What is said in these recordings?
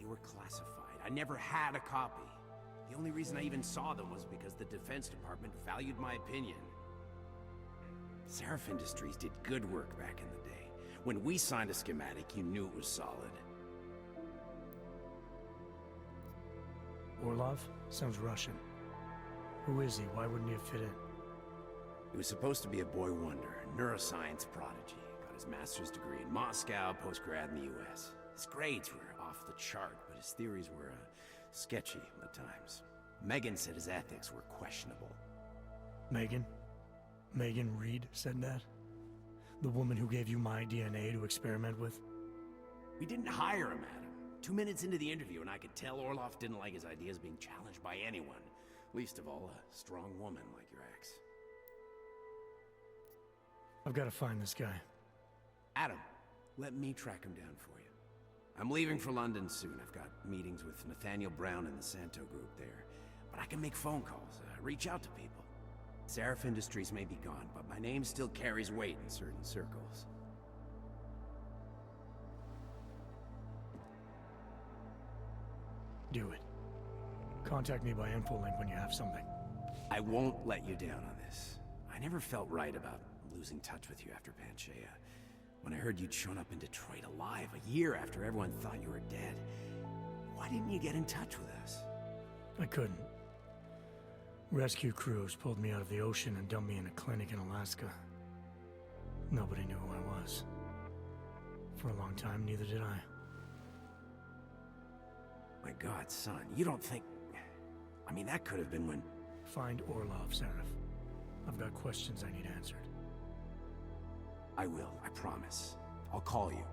They were classified. I never had a copy. The only reason I even saw them was because the Defense Department valued my opinion. Seraph Industries did good work back in the day. When we signed a schematic, you knew it was solid. Orlov? Sounds Russian. Who is he? Why wouldn't he fit in? He was supposed to be a boy wonder, a neuroscience prodigy. Got his master's degree in Moscow, post-grad in the US. His grades were off the chart, but his theories were sketchy at times. Megan said his ethics were questionable. Megan? Megan Reed said that? The woman who gave you my DNA to experiment with? We didn't hire him, Adam. 2 minutes into the interview, and I could tell Orlov didn't like his ideas being challenged by anyone. Least of all, a strong woman like your ex. I've got to find this guy. Adam, let me track him down for you. I'm leaving for London soon. I've got meetings with Nathaniel Brown and the Santo group there. But I can make phone calls, reach out to people. Seraph Industries may be gone, but my name still carries weight in certain circles. Do it. Contact me by infolink when you have something. I won't let you down on this. I never felt right about losing touch with you after Panchaea. When I heard you'd shown up in Detroit alive a year after everyone thought you were dead, why didn't you get in touch with us? I couldn't. Rescue crews pulled me out of the ocean and dumped me in a clinic in Alaska. Nobody knew who I was. For a long time, neither did I. My God, son, you don't think... I mean, that could have been when... Find Orlov, Seraph. I've got questions I need answered. I will, I promise. I'll call you.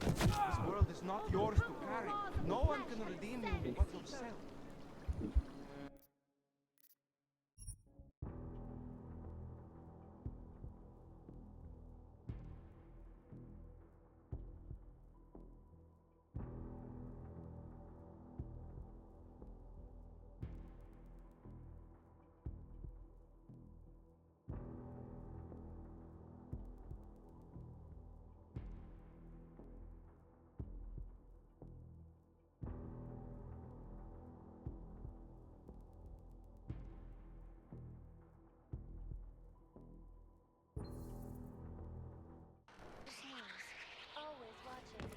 This world is not yours to carry. No one can redeem you but yourself. Always watching.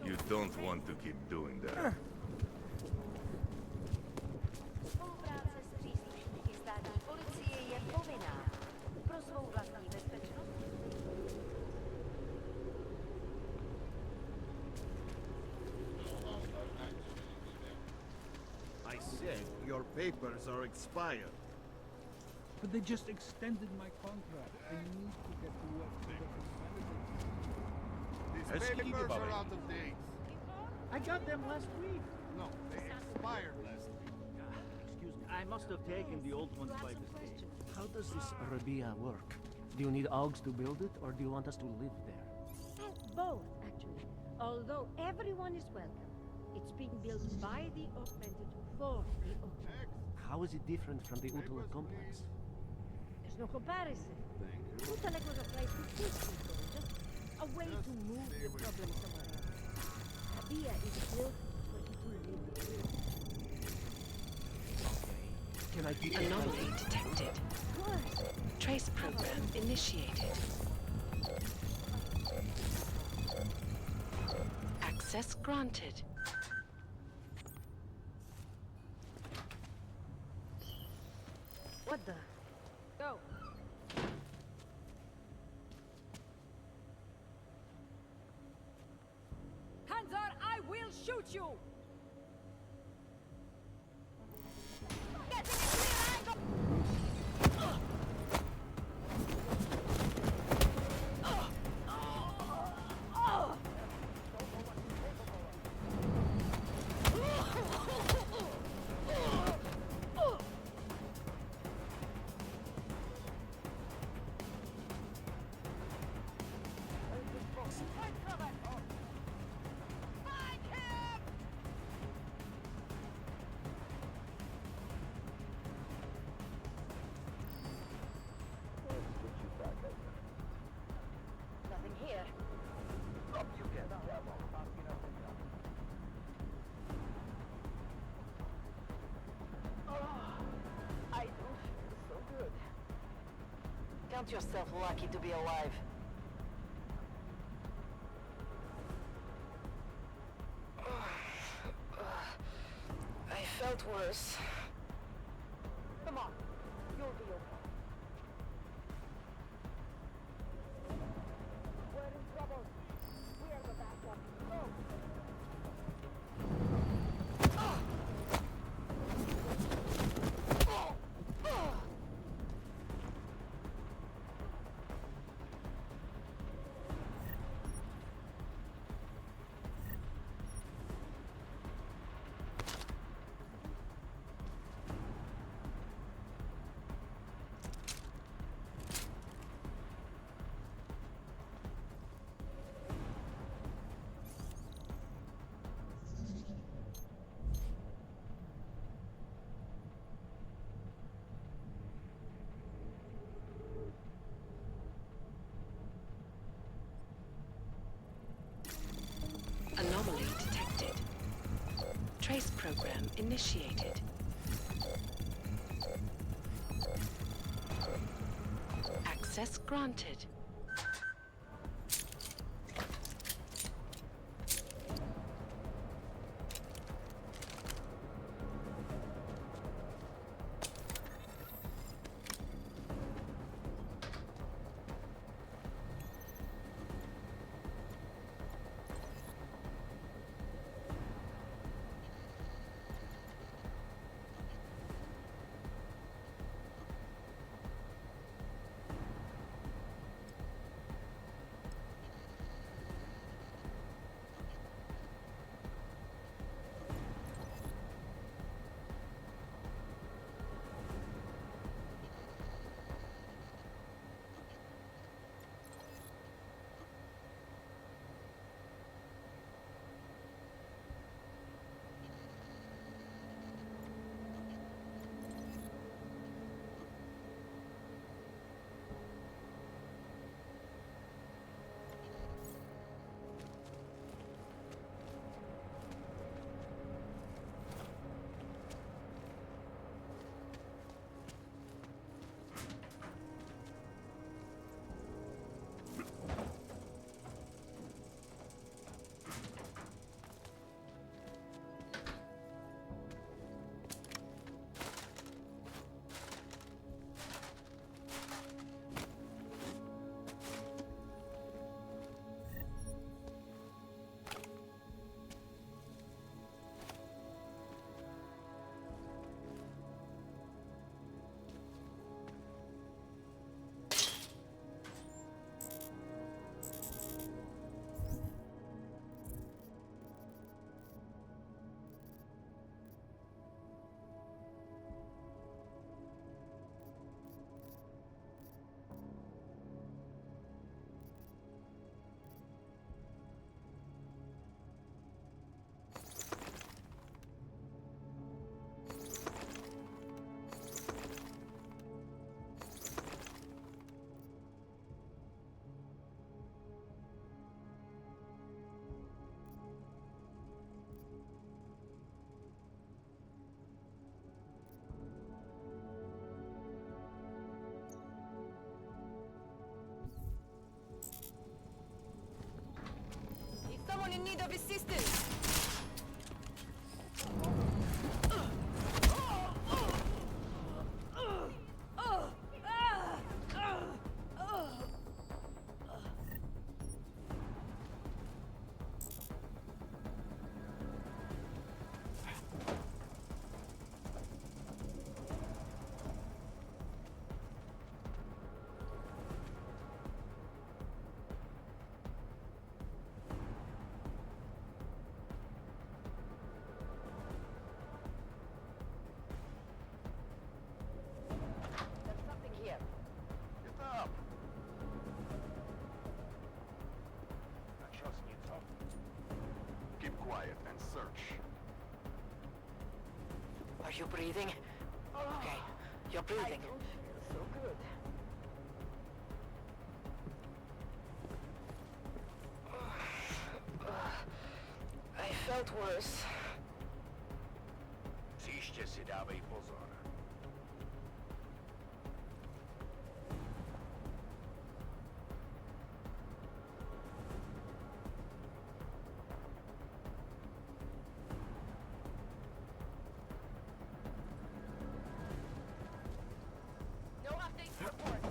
You don't want to keep doing that. Spolupráce s příslušníky státní policie je povinná pro svou vlastní bezpečnost. I said your papers are expired. But they just extended my contract. I need to get to work to get These papers are out of date. I got them last week. No, they expired last week. Excuse me, I must have taken the old ones by mistake. How does this Rabia work? Do you need Augs to build it, or do you want us to live there? Both, actually. Although everyone is welcome. It's being built by the augmented for the augmented. How is it different from the Utala complex? There's no comparison. Utalek was a place to teach people, just a way to move the problem somewhere else. Rabia is built for people living. Can I be Anomaly detected. Good. Trace program initiated. Access granted. What the? Go. Hands on, I will shoot you! Getting a clear angle! Nothing here. I don't feel so good. Count yourself lucky to be alive. I felt worse. Come on, you'll be okay. We're in trouble. We are the backup. Go! Anomaly detected. Trace program initiated. Access granted. in need of assistance. Are you breathing? Okay, you're breathing. I don't feel so good. I felt worse. Příště si dávej pozor. No updates report.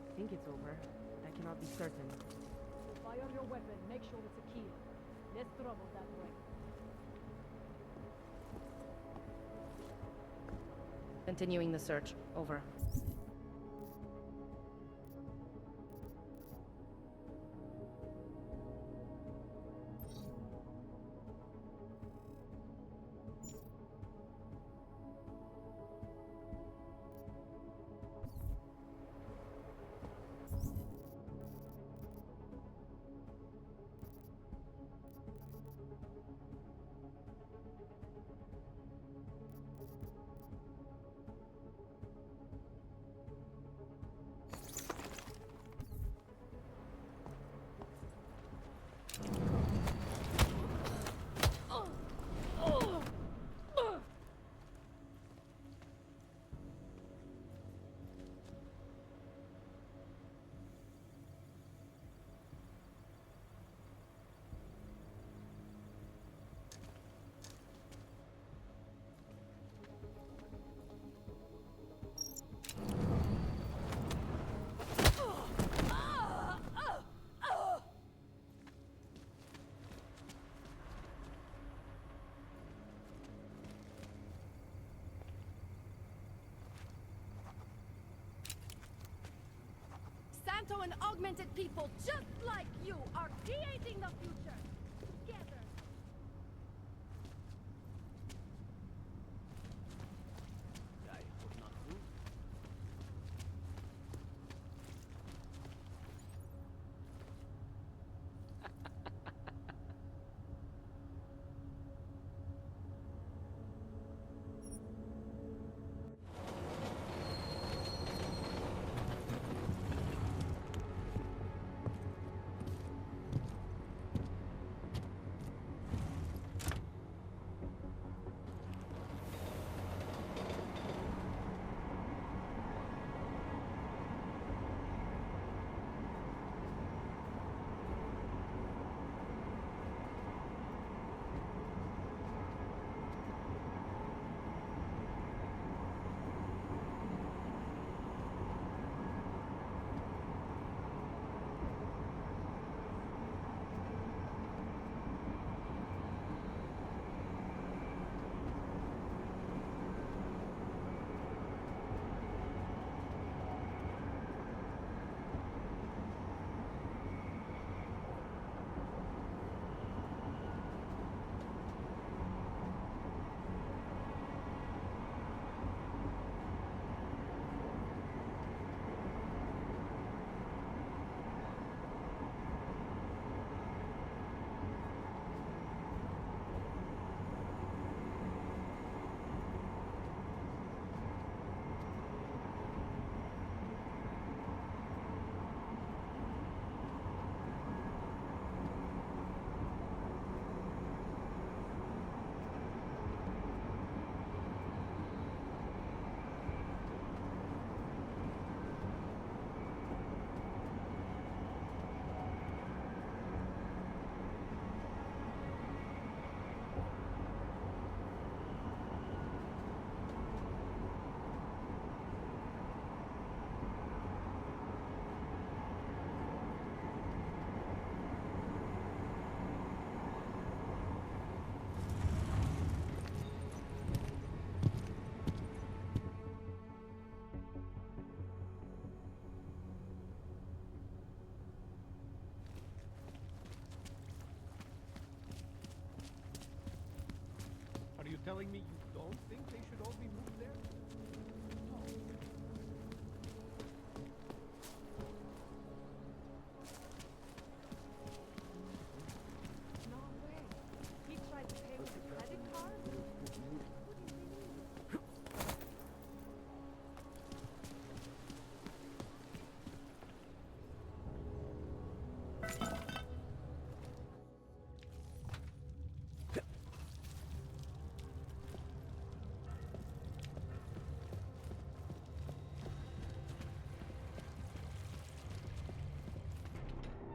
I think it's over. I cannot be certain. Fire your weapon. Make sure it's a kill. Less trouble that way. Continuing the search. Over. Santo and augmented people just like you are creating the future. Together. I hope not food. telling me you don't think they should all be moved there? No way. He tried to pay with a credit card?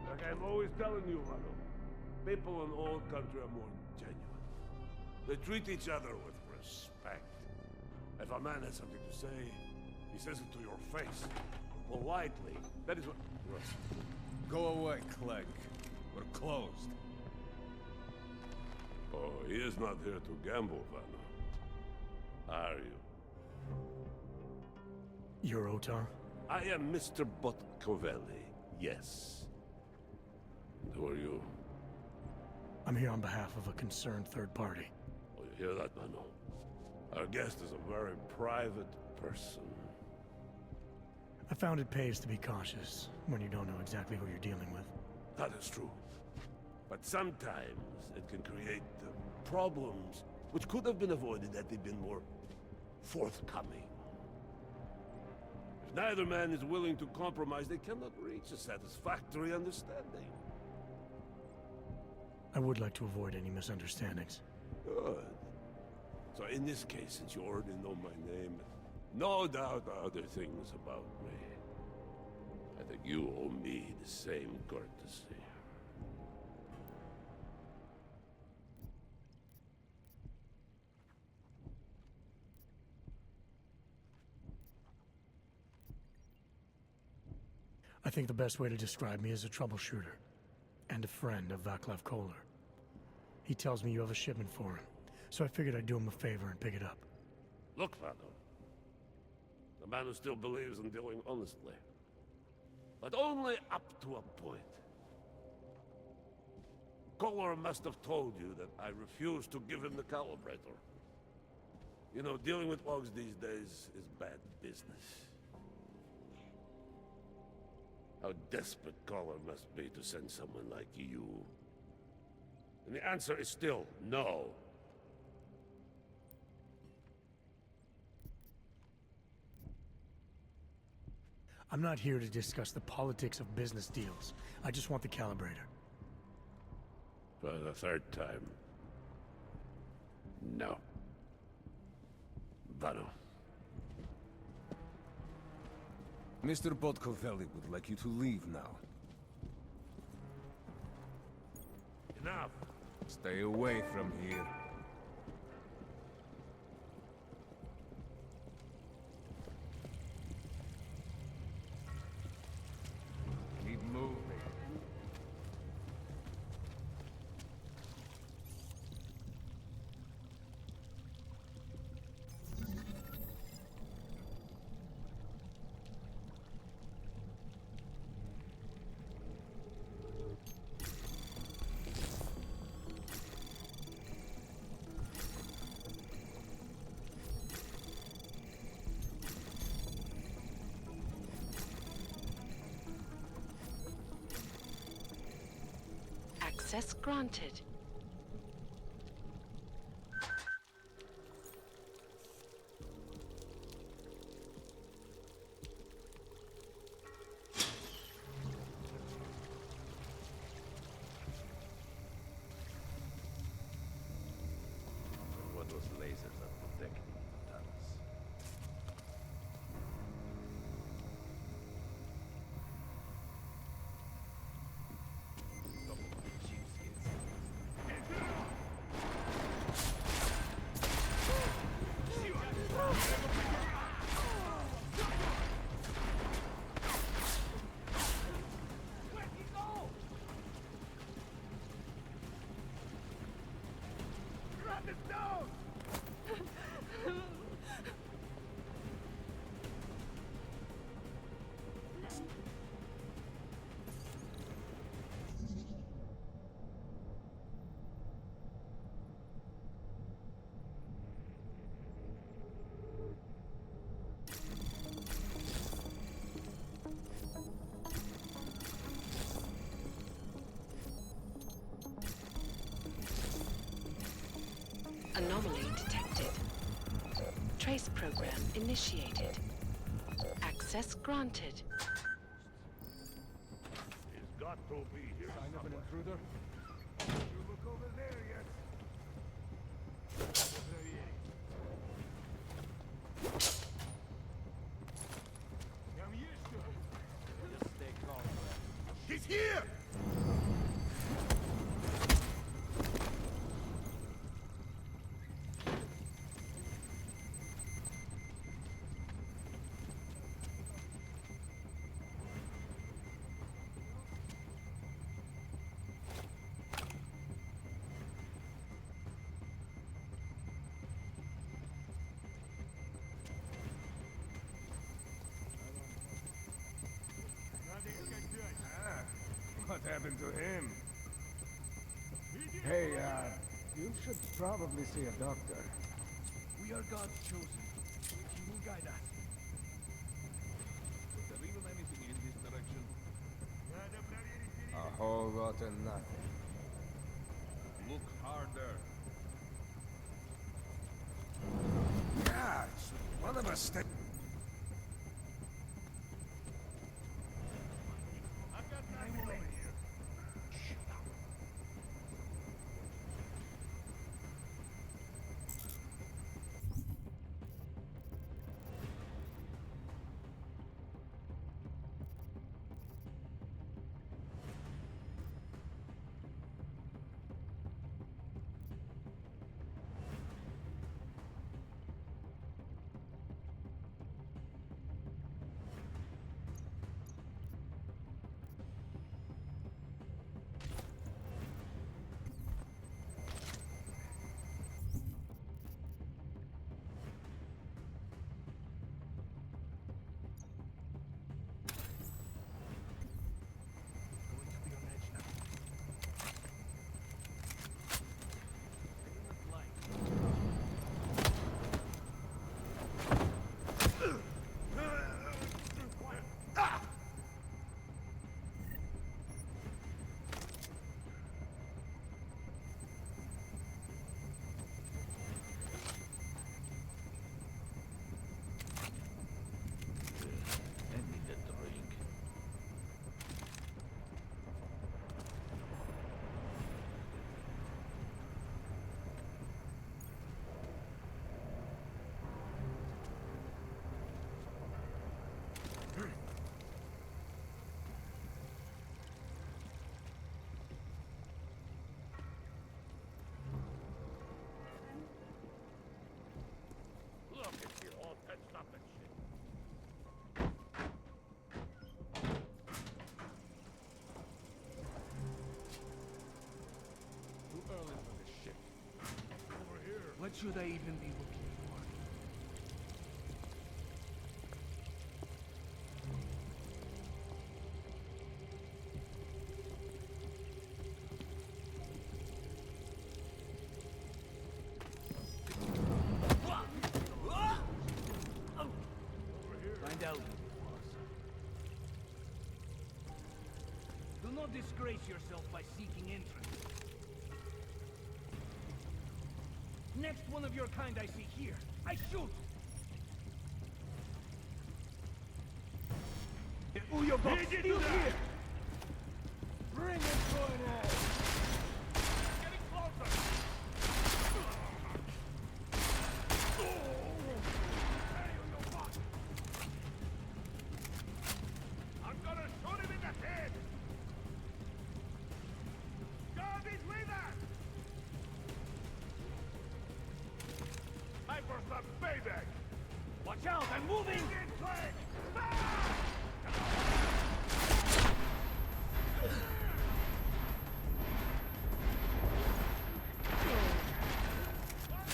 Like I'm always telling you, Rado, people in all country are more genuine. They treat each other with respect. If a man has something to say, he says it to your face. Politely. That is what... Russ. Go away, Clegg. We're closed. Oh, he is not here to gamble, Vanna. Are you? You're Otar? I am Mr. Botkovelli, yes. Who are you? I'm here on behalf of a concerned third party. Oh, you hear that, Mano? Our guest is a very private person. I found it pays to be cautious when you don't know exactly who you're dealing with. That is true. But sometimes it can create problems which could have been avoided had they been more forthcoming. If neither man is willing to compromise, they cannot reach a satisfactory understanding. I would like to avoid any misunderstandings. Good. So in this case, since you already know my name, no doubt other things about me, I think you owe me the same courtesy. I think the best way to describe me is a troubleshooter, and a friend of Vaclav Kohler. He tells me you have a shipment for him, so I figured I'd do him a favor and pick it up. Look, Vado. The man who still believes in dealing honestly. But only up to a point. Kohler must have told you that I refused to give him the calibrator. You know, dealing with logs these days is bad business. How desperate Kohler must be to send someone like you. And the answer is still no. I'm not here to discuss the politics of business deals. I just want the calibrator. For the third time. No. Vado. Mr. Botkovelli would like you to leave now. Enough. Stay away from here. Keep moving. Access granted. What those lasers are protecting the tunnels. Anomaly detected. Trace program initiated. Access granted. He's got to be here. Sign of an intruder? You look over there yet? Just stay calm, man. He's here! What happened to him? Hey, you should probably see a doctor. We are God's chosen. He will guide us. Was there even anything in this direction? A whole lot of nothing. Look harder. Gosh, one of us stay. Look at you all touched up and shit. Too early for this shit. Over here. What should I even be looking for? Find out. Do not disgrace yourself by seeking entrance. Next one of your kind I see here, I shoot! Uyo box still here! Bring it to an end! Getting closer! I'm gonna shoot him in the head! God is with us! Hyper's not payback! Watch out, I'm moving! In flank!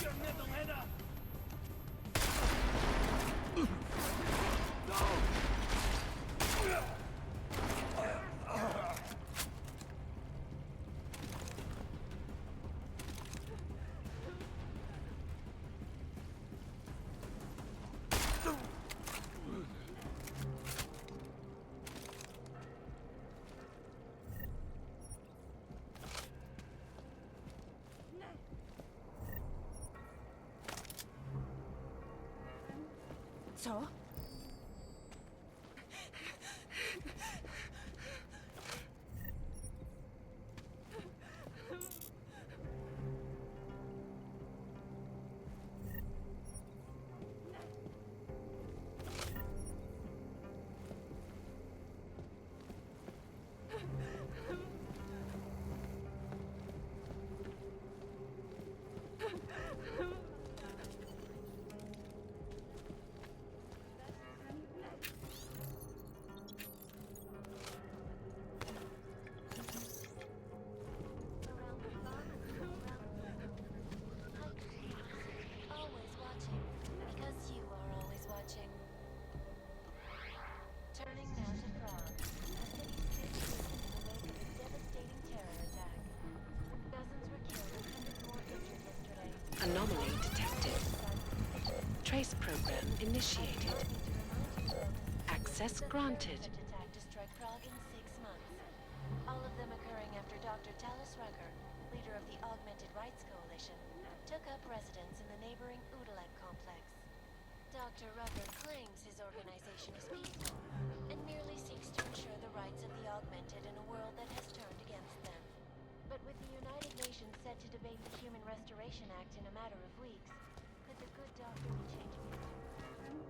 Your metal head up! Co? Always watching, because you are always watching. Turning now to Prague. A city split in the wake of a devastating terror attack. Dozens were killed and hundreds more injured yesterday. Anomaly detected. Trace program initiated. Access granted. Attack to strike Prague in 6 months. All of them occurring after Dr. Talis Rucker, leader of the Augmented Rights Coalition, took up residence in the neighboring Udalek complex. Dr. Rucker claims his organization is peaceful and merely seeks to ensure the rights of the augmented in a world that has turned against them. But with the United Nations set to debate the Human Restoration Act in a matter of weeks, could the good doctor be changing his tune?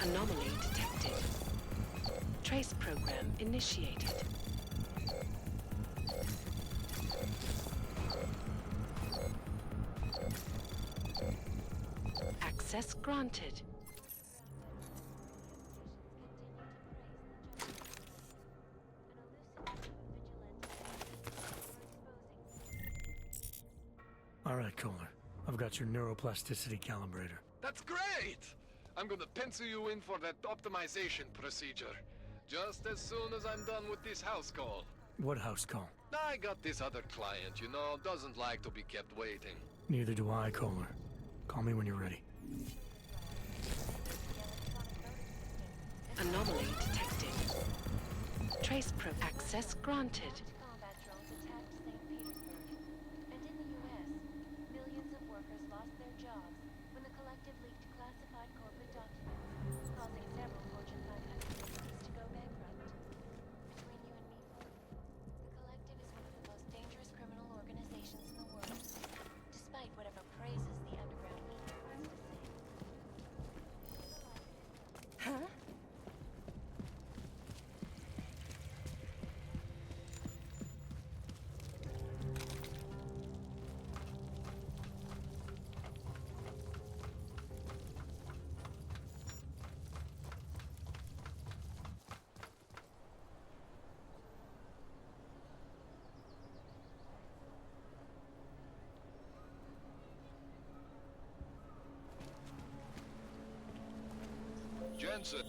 Anomaly detected. Trace program initiated. Access granted. All right, Kohler. I've got your neuroplasticity calibrator. That's great! I'm gonna pencil you in for that optimization procedure. Just as soon as I'm done with this house call. What house call? I got this other client, you know, doesn't like to be kept waiting. Neither do I, Kohler. Call me when you're ready. Anomaly detected. Trace pro access granted. Combat drones attacked St. Petersburg. And in the U.S., millions of workers lost their jobs when the collective leaked classified corporate documents, causing several Fortune 500 entities to go bankrupt. Between you and me, folks, the collective is one of the most dangerous criminal organizations in the world, despite whatever praises the underground media wants to say. Huh? Jensen,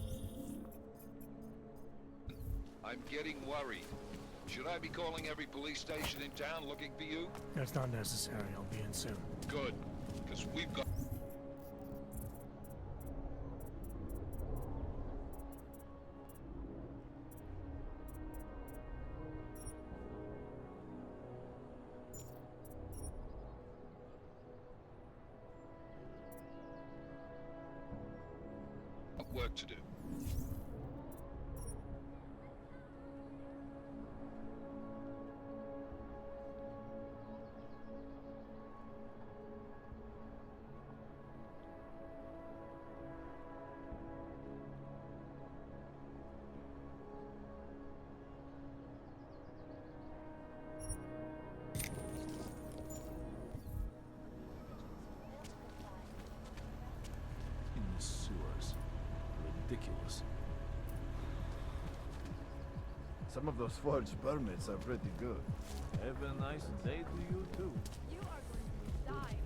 I'm getting worried. Should I be calling every police station in town looking for you? That's not necessary. I'll be in soon. Good, because we've got... work to do. In the sewers. Ridiculous. Some of those forged permits are pretty good. Have a nice day to you too. You are going to die.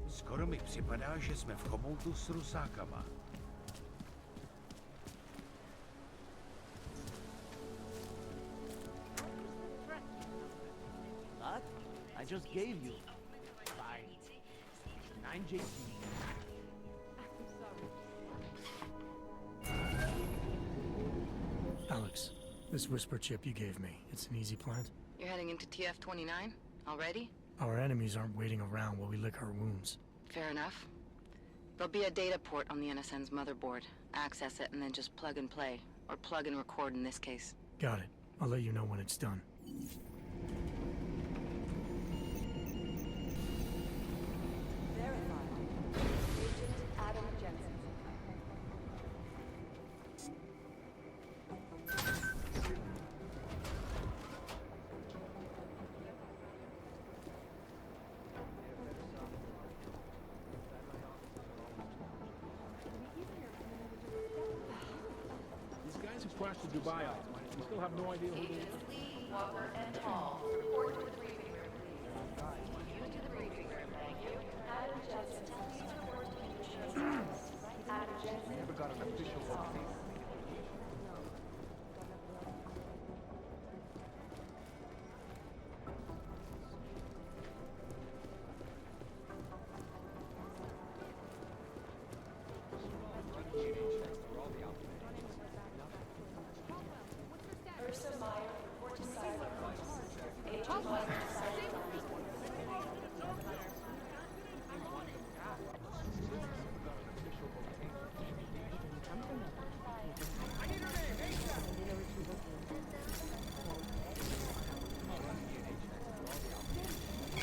Skoro mi připadá, že jsme v chomoutu s rusákama. I just gave you 9 JP. Alex, this whisper chip you gave me, it's an easy plant? You're heading into TF-29? Already? Our enemies aren't waiting around while we lick our wounds. Fair enough. There'll be a data port on the NSN's motherboard. Access it and then just plug and play. Or plug and record in this case. Got it. I'll let you know when it's done. Crashed to Dubai. We still have no idea who they are. Lee, Walker, and Hall. Report to the briefing room, please. You to the briefing room, thank you. Adam Jensen, please report to the Adam Jensen. Never got an official location.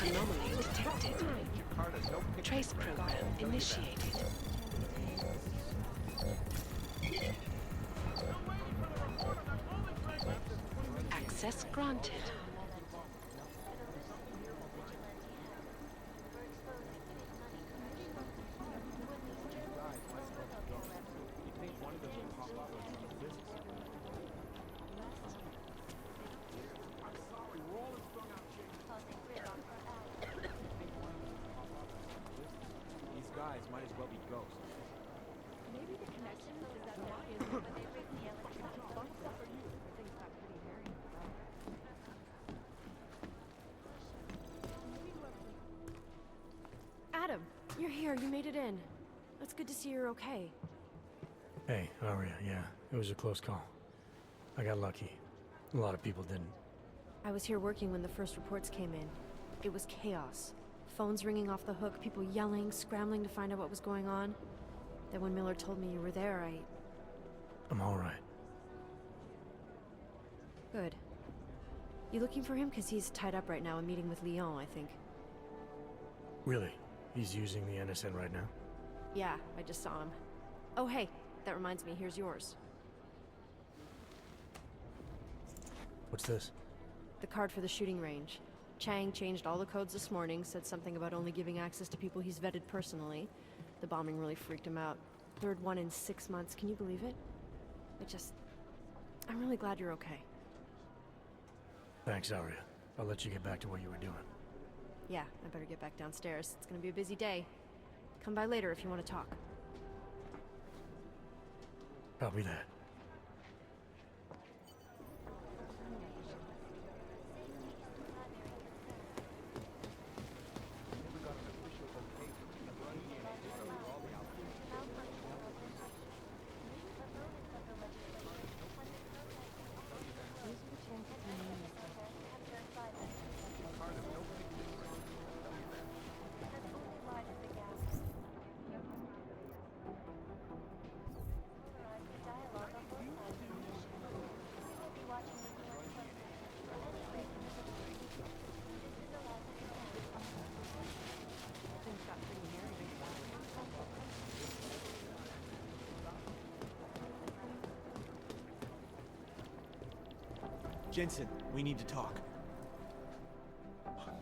Anomaly detected. Trace program initiated. Access granted. Might as well be ghosts. Maybe the connection is that now is but they raised the electric bunks up for you. Things got pretty hairy. Adam, you're here. You made it in. It's good to see you're okay. Hey, Aria, yeah. It was a close call. I got lucky. A lot of people didn't. I was here working when the first reports came in. It was chaos. Phones ringing off the hook, people yelling, scrambling to find out what was going on. Then when Miller told me you were there, I'm all right. Good. You looking for him? Because he's tied up right now, a meeting with Leon, I think. Really? He's using the NSN right now? Yeah, I just saw him. Oh, hey, that reminds me, here's yours. What's this? The card for the shooting range. Chang changed all the codes this morning, said something about only giving access to people he's vetted personally. The bombing really freaked him out. Third one in 6 months, can you believe it? I'm really glad you're okay. Thanks, Aria. I'll let you get back to what you were doing. Yeah, I better get back downstairs. It's gonna be a busy day. Come by later if you want to talk. Copy that. Jensen, we need to talk.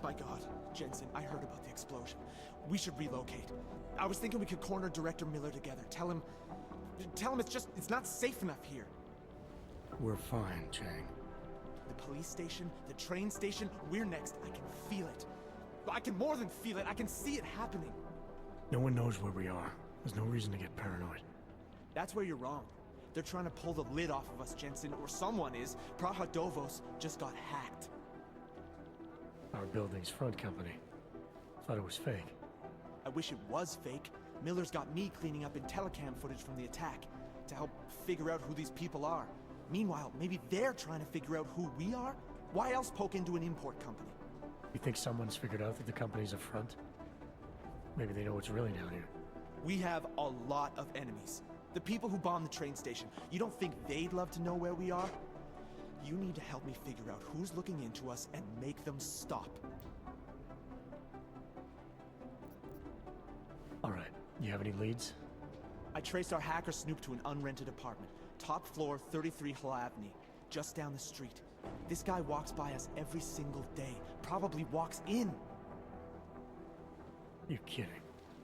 My God, Jensen, I heard about the explosion. We should relocate. I was thinking we could corner Director Miller together. Tell him it's not safe enough here. We're fine, Chang. The police station, the train station, we're next. I can feel it. I can more than feel it. I can see it happening. No one knows where we are. There's no reason to get paranoid. That's where you're wrong. They're trying to pull the lid off of us, Jensen, or someone is. Praha Dovos just got hacked. Our building's front company. Thought it was fake. I wish it was fake. Miller's got me cleaning up Intellicam footage from the attack to help figure out who these people are. Meanwhile, maybe they're trying to figure out who we are? Why else poke into an import company? You think someone's figured out that the company's a front? Maybe they know what's really down here. We have a lot of enemies. The people who bombed the train station. You don't think they'd love to know where we are? You need to help me figure out who's looking into us and make them stop. Alright, you have any leads? I traced our hacker snoop to an unrented apartment. Top floor, 33 Hlavny, just down the street. This guy walks by us every single day. Probably walks in. You're kidding.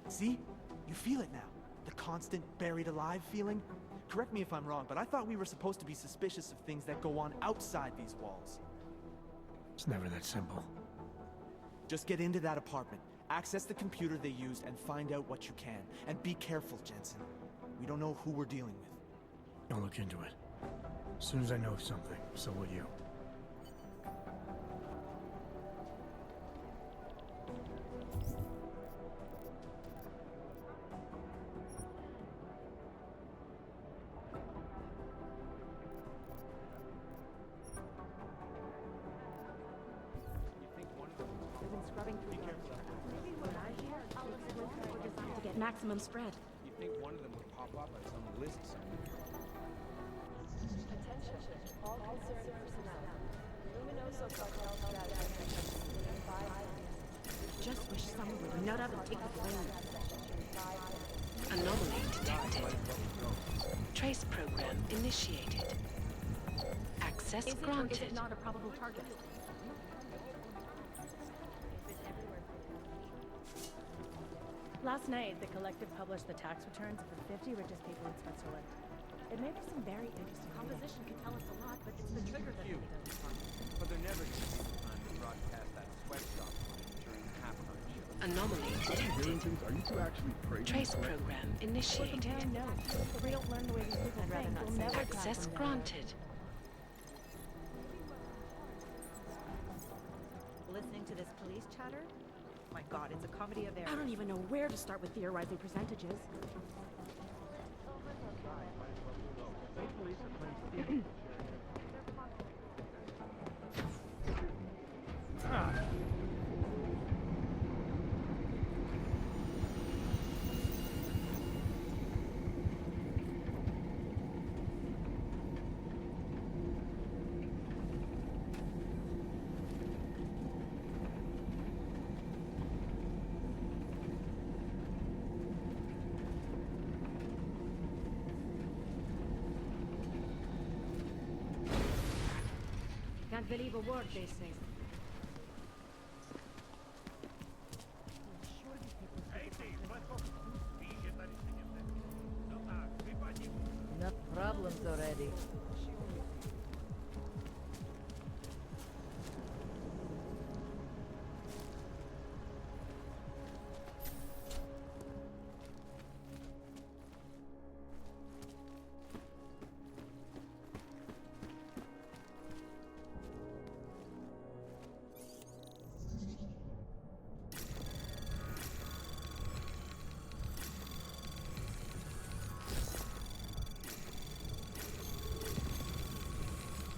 See? You feel it now. The constant buried alive feeling? Correct me if I'm wrong, but I thought we were supposed to be suspicious of things that go on outside these walls. It's never that simple. Just get into that apartment, access the computer they used, and find out what you can. And be careful, Jensen. We don't know who we're dealing with. I'll look into it. As soon as I know something, so will you. To get maximum spread. You think one of them would pop up on some list somewhere? Attention, all concerned personnel. Luminoso cartel strategy. Just wish someone would nut up and take the blame. Anomaly detected. Trace program initiated. Access Is it or is granted. it not a probable target? Last night, the Collective published the tax returns of the 50 richest people in Switzerland. It made for some very interesting Composition could tell us a lot, but it's the trigger that Few. really doesn't fun. But they're never going to take the time to broadcast that sweatshop footage during the halftime show. Anomaly detected. Are you two actually crazy? Trace program initiated. comparing notes. If we don't learn the way these people think, we'll never crack Access them down. granted. Listening to this police chatter? My god, it's a comedy of errors. I don't even know where to start with theorizing percentages. Can't believe a word they say. Enough problems already.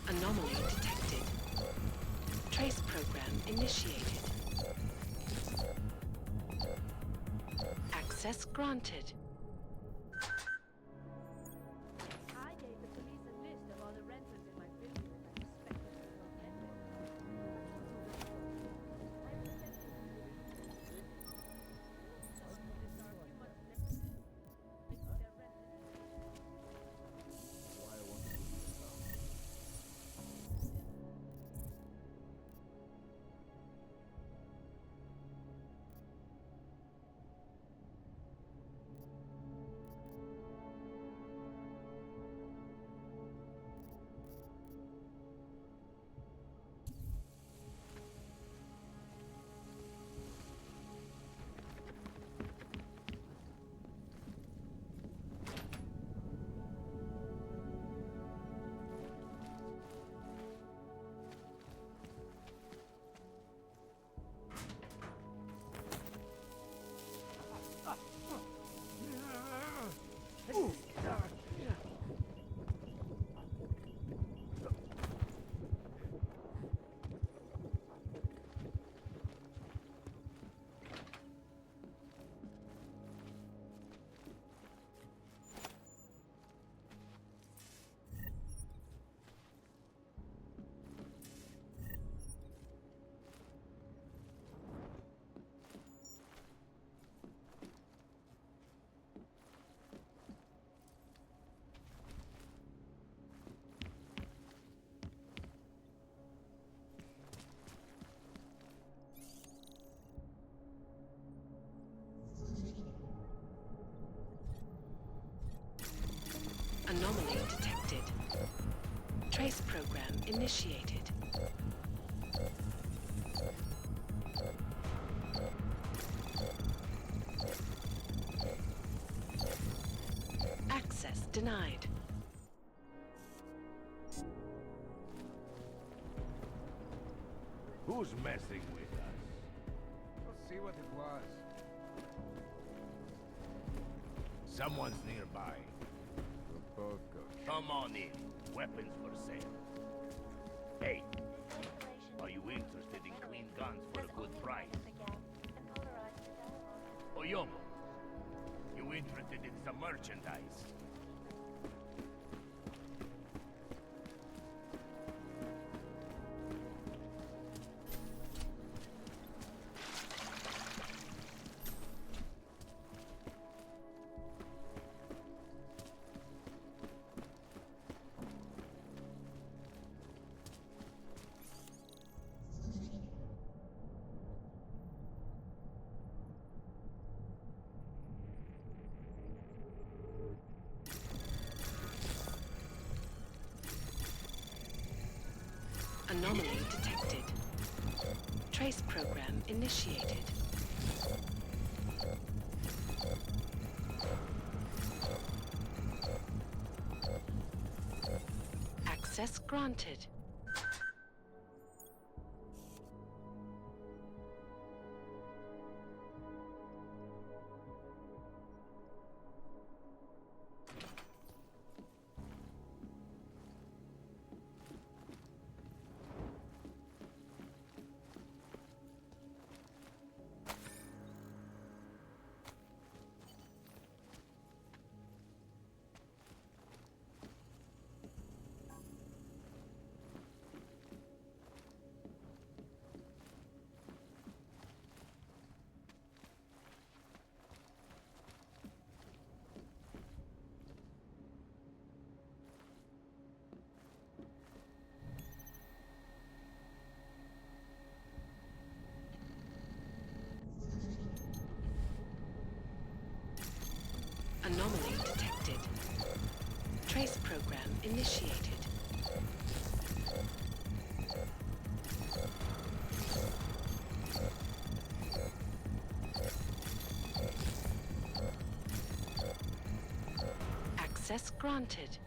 Anomaly detected. Trace program initiated. Access granted. I gave the police a list of all the renters in my building that I suspected program initiated. Access denied. Who's messing with us? Let's see what it was. Someone's nearby. We'll both go. Come on in. Weapons for sale. Hey, are you interested in clean guns for a good price? Oyomo, you interested in some merchandise? Anomaly detected. Trace program initiated. Access granted. Anomaly detected. Trace program initiated. Access granted.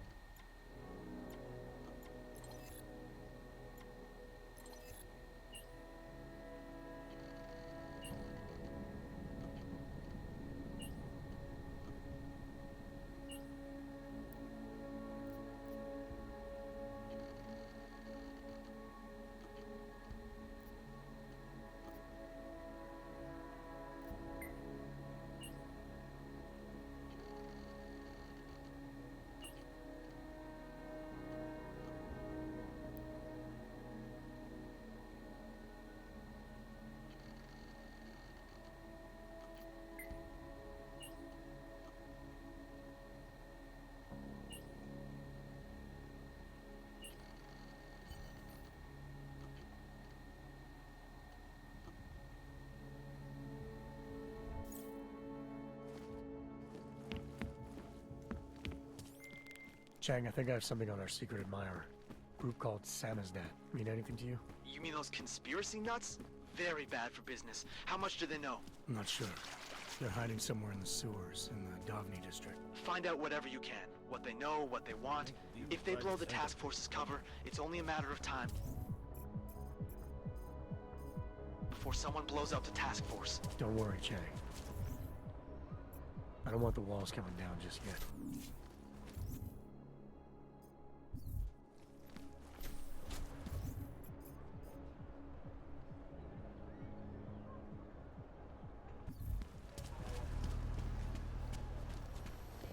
Chang, I think I have something on our secret admirer. Group called Samizdat. Mean anything to you? You mean those conspiracy nuts? Very bad for business. How much do they know? I'm not sure. They're hiding somewhere in the sewers in the Dovni district. Find out whatever you can. What they know, what they want. If they blow the task force's cover, it's only a matter of time before someone blows up the task force. Don't worry, Chang. I don't want the walls coming down just yet.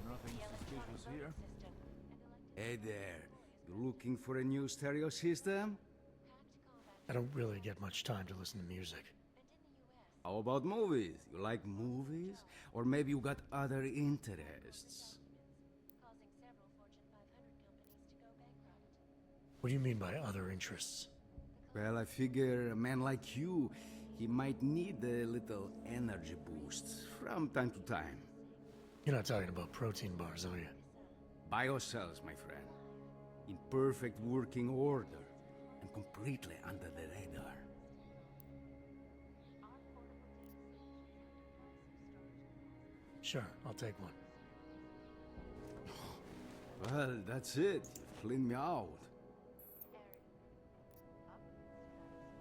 Nothing suspicious here. Hey there. You looking for a new stereo system? I don't really get much time to listen to music. How about movies? You like movies? Or maybe you got other interests? What do you mean by other interests? Well, I figure a man like you, he might need a little energy boost from time to time. You're not talking about protein bars, are you? Biocells, my friend. in perfect working order, and completely under the radar. Sure, I'll take one. Well, that's it. You've cleaned me out.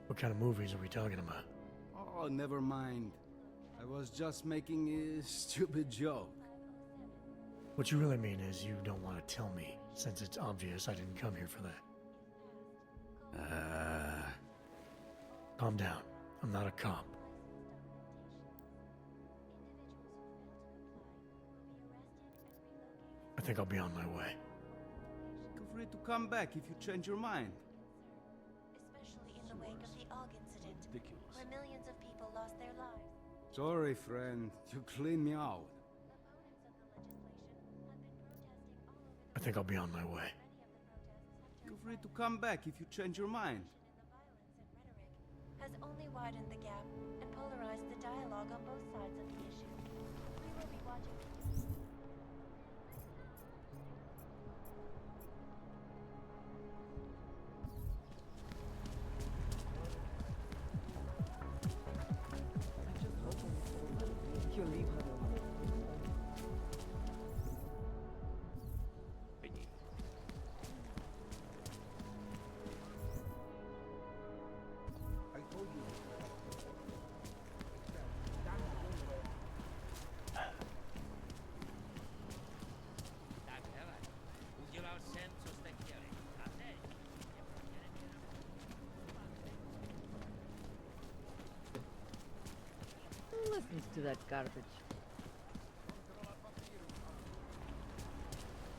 What kind of movies are we talking about? Oh, never mind. I was just making a stupid joke. What you really mean is you don't want to tell me, since it's obvious I didn't come here for that. Calm down. I'm not a cop. I think I'll be on my way. Feel free to come back if you change your mind. Especially in the wake of the Og incident, Ridiculous. where millions of people lost their lives. Sorry, friend. You cleaned me out. I think I'll be on my way. Feel free to come back if you change your mind. Has only widened the gap and polarized the dialogue on both sides of the issue. We will be watching. Who listens to that garbage?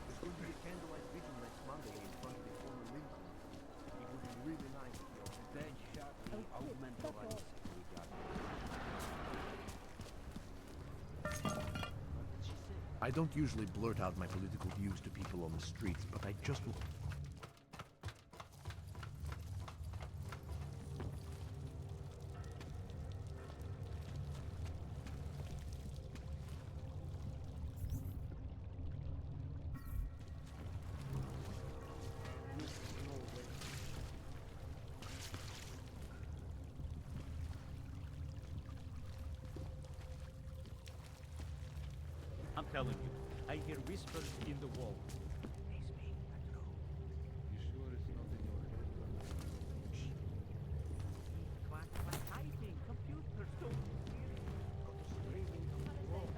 There's going to be a candlelight vigil next Monday in front of the former Lincoln. It would be really nice if your dead shot the augmented rights we got. I don't usually blurt out my political views to people on the streets, but I just... I'm telling you, I hear whispers in the wall. It's me, Pedro. You sure it's not in your head? Quack, typing, computers don't hear it. Go to screaming to the wall.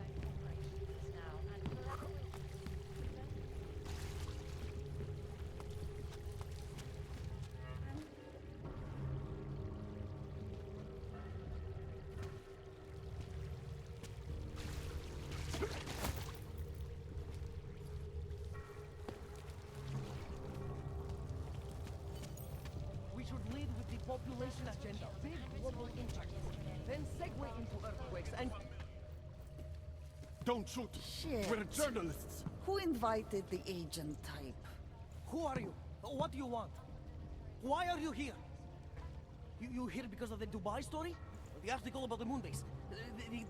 We should lead with the population agenda, big global impact, then segue into earthquakes and... Don't shoot! Shit. We're journalists! Who invited the agent type? Who are you? What do you want? Why are you here? You here because of the Dubai story? The article about the moon base?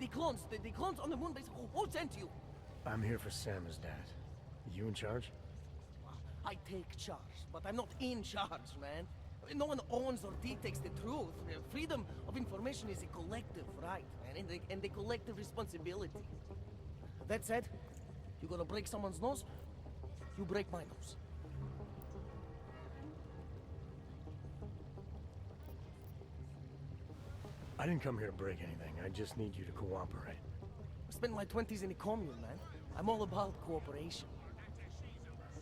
The clones on the moon base? Who sent you? I'm here for Sam's dad. You in charge? I take charge, but I'm not in charge, man. No one owns or dictates the truth. Freedom of information is a collective right, man, and a collective responsibility. That said, you gonna break someone's nose? You break my nose. I didn't come here to break anything. I just need you to cooperate. I spent my 20s in a commune, man. I'm all about cooperation.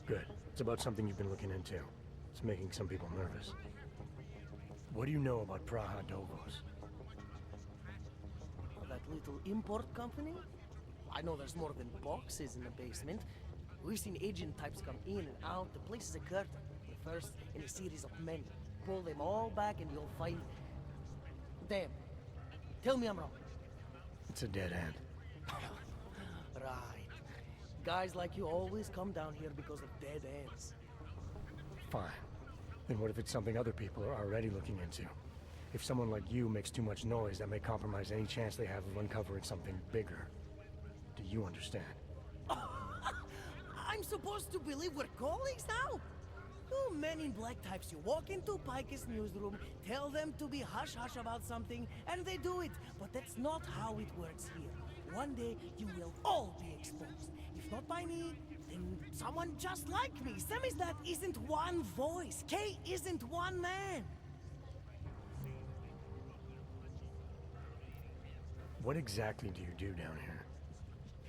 Good. It's about something you've been looking into. It's making some people nervous. What do you know about Praha Dovos? That little import company? I know there's more than boxes in the basement. We've seen agent types come in and out. The place is a curtain. The first in a series of many. Pull them all back and you'll find... Damn. Tell me I'm wrong. It's a dead end. Right. Guys like you always come down here because of dead ends. Fine. Then what if it's something other people are already looking into? If someone like you makes too much noise, that may compromise any chance they have of uncovering something bigger. Do you understand? I'm supposed to believe we're colleagues now? You men in black types, you walk into Pike's newsroom, tell them to be hush-hush about something, and they do it. But that's not how it works here. One day, you will all be exposed. If not by me, then someone just like me. Samizdat isn't one voice. K isn't one man. What exactly do you do down here?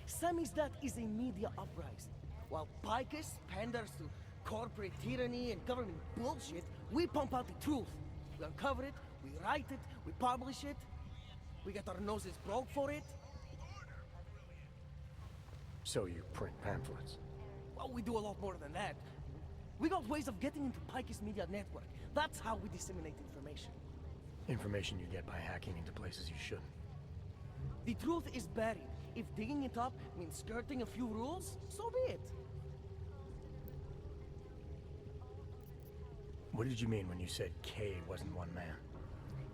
Samizdat is a media uprising. While Picus panders to corporate tyranny and government bullshit, we pump out the truth. We uncover it, we write it, we publish it. We get our noses broke for it. So you print pamphlets? Well, we do a lot more than that. We got ways of getting into Picus Media Network. That's how we disseminate information. Information you get by hacking into places you shouldn't. The truth is buried. If digging it up means skirting a few rules, so be it. What did you mean when you said K wasn't one man?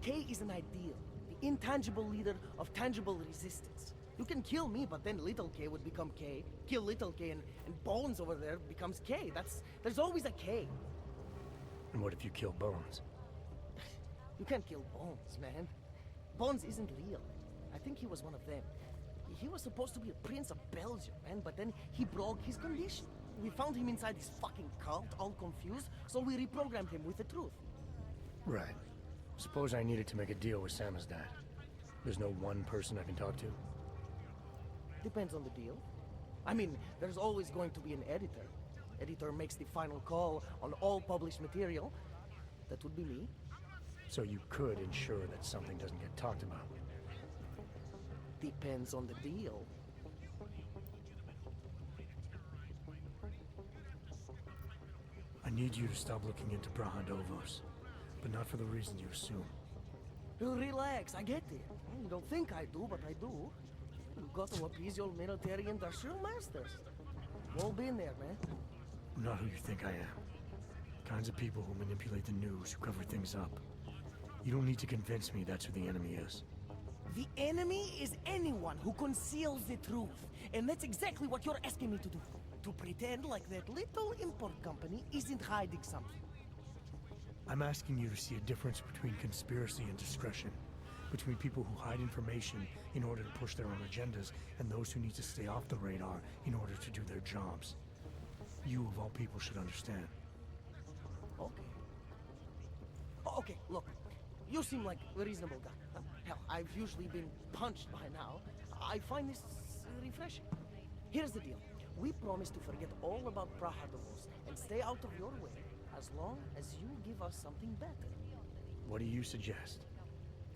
K is an ideal, the intangible leader of tangible resistance. You can kill me, but then little K would become K. Kill little K and Bones over there becomes K. There's always a K. And what if you kill Bones? You can't kill Bones, man. Bones isn't real. I think he was one of them. He was supposed to be a prince of Belgium, man, but then he broke his condition. We found him inside this fucking cult, all confused, so we reprogrammed him with the truth. Right. Suppose I needed to make a deal with Samizdat. There's no one person I can talk to? Depends on the deal. I mean, there's always going to be an editor. Editor makes the final call on all published material. That would be me. So you could ensure that something doesn't get talked about? Depends on the deal. I need you to stop looking into Brahadovos, but not for the reason you assume. Relax, I get it. You don't think I do, but I do. You've got to appease your military industrial masters. We've all been there, man. I'm not who you think I am. The kinds of people who manipulate the news, who cover things up. You don't need to convince me that's who the enemy is. The enemy is anyone who conceals the truth. And that's exactly what you're asking me to do. To pretend like that little import company isn't hiding something. I'm asking you to see a difference between conspiracy and discretion. Between people who hide information in order to push their own agendas and those who need to stay off the radar in order to do their jobs. You, of all people, should understand. Okay. Okay, look. You seem like a reasonable guy. Hell, I've usually been punched by now. I find this refreshing. Here's the deal. We promise to forget all about Brahadovos and stay out of your way as long as you give us something better. What do you suggest?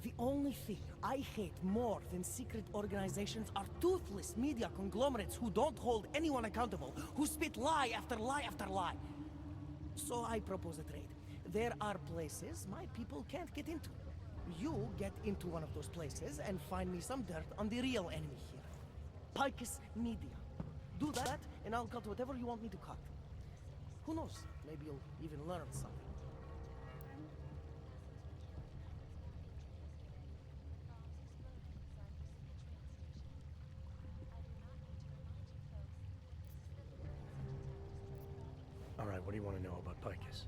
The only thing I hate more than secret organizations are toothless media conglomerates who don't hold anyone accountable, who spit lie after lie after lie. So I propose a trade. There are places my people can't get into. You get into one of those places and find me some dirt on the real enemy here. Picus Media. Do that, and I'll cut whatever you want me to cut. Who knows? Maybe you'll even learn something. All right, what do you want to know about Picus?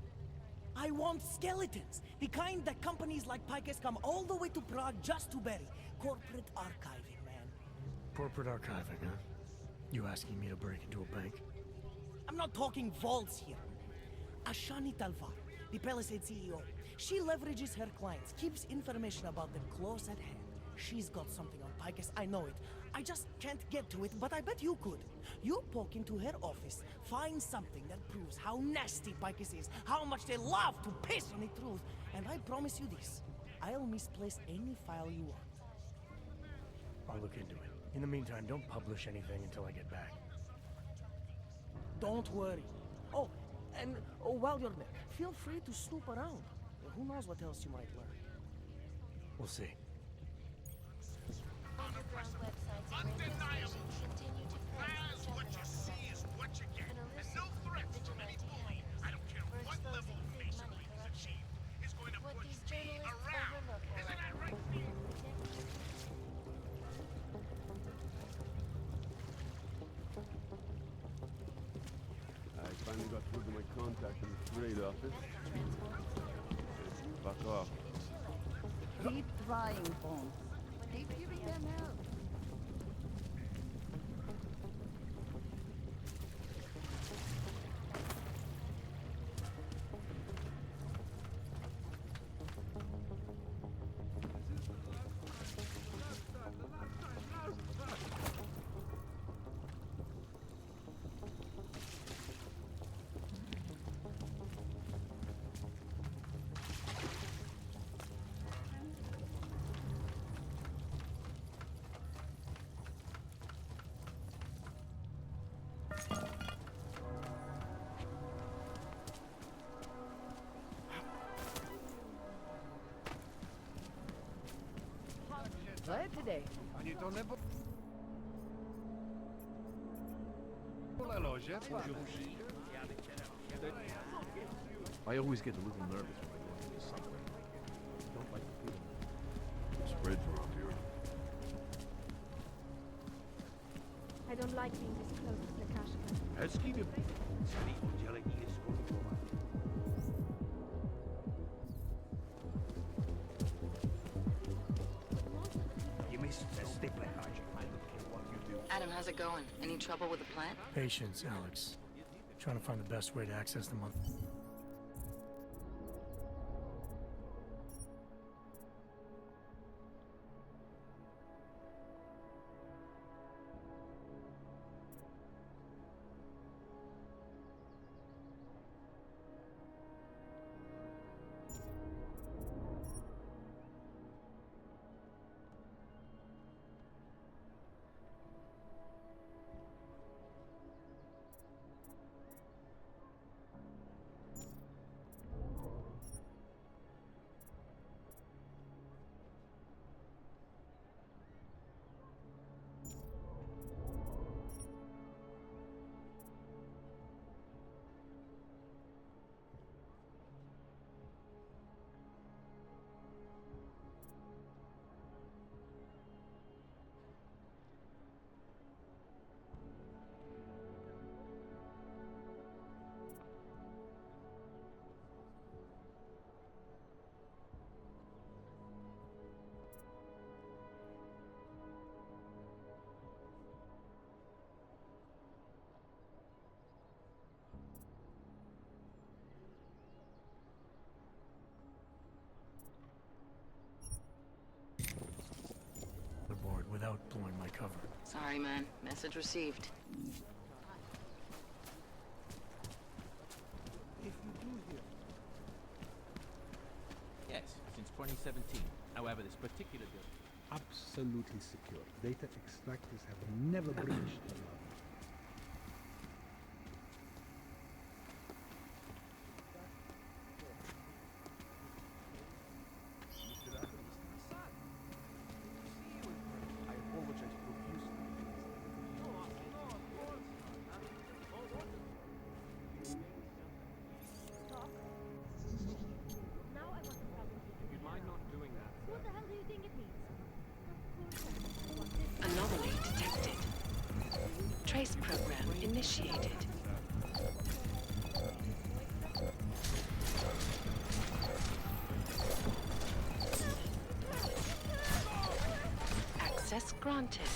I want skeletons. The kind that companies like Picus come all the way to Prague just to bury. Corporate archiving, man. Corporate archiving, huh? You asking me to break into a bank? I'm not talking vaults here. Ashani Talvar, the Palisade CEO. She leverages her clients, keeps information about them close at hand. She's got something on Picus, I know it. I just can't get to it, but I bet you could. You poke into her office, find something that proves how nasty Picus is, how much they love to piss on the truth, and I promise you this. I'll misplace any file you want. I'll look into it. In the meantime, don't publish anything until I get back. Don't worry. Oh, and while you're there, feel free to snoop around. Who knows what else you might learn. We'll see. Underground websites and radio stations continue to praise what you see is what you get. And no threat from any bully. I don't care what level of masonry is achieved. Is going to push me around. Isn't that right? I finally got through to my my contact in the trade office. Fuck off. Keep trying, Bones. Keep giving them help. Play today. I always get a little nervous when I go into something. I don't like the feeling. Spreads around here. I don't like being this close to Lukashka. Hezky by celý oddělení je skorumpované. You missed cesty, Plechač. I don't care what you do. Adam, how's it going? Any trouble with the plant? Patience, Alex. Trying to find the best way to access the month. Without blowing my cover. Sorry, man. Message received. Yes, since 2017. However, this particular building... Absolutely secure. Data extractors have never breached the law. Anomaly detected. Trace program initiated. Access granted.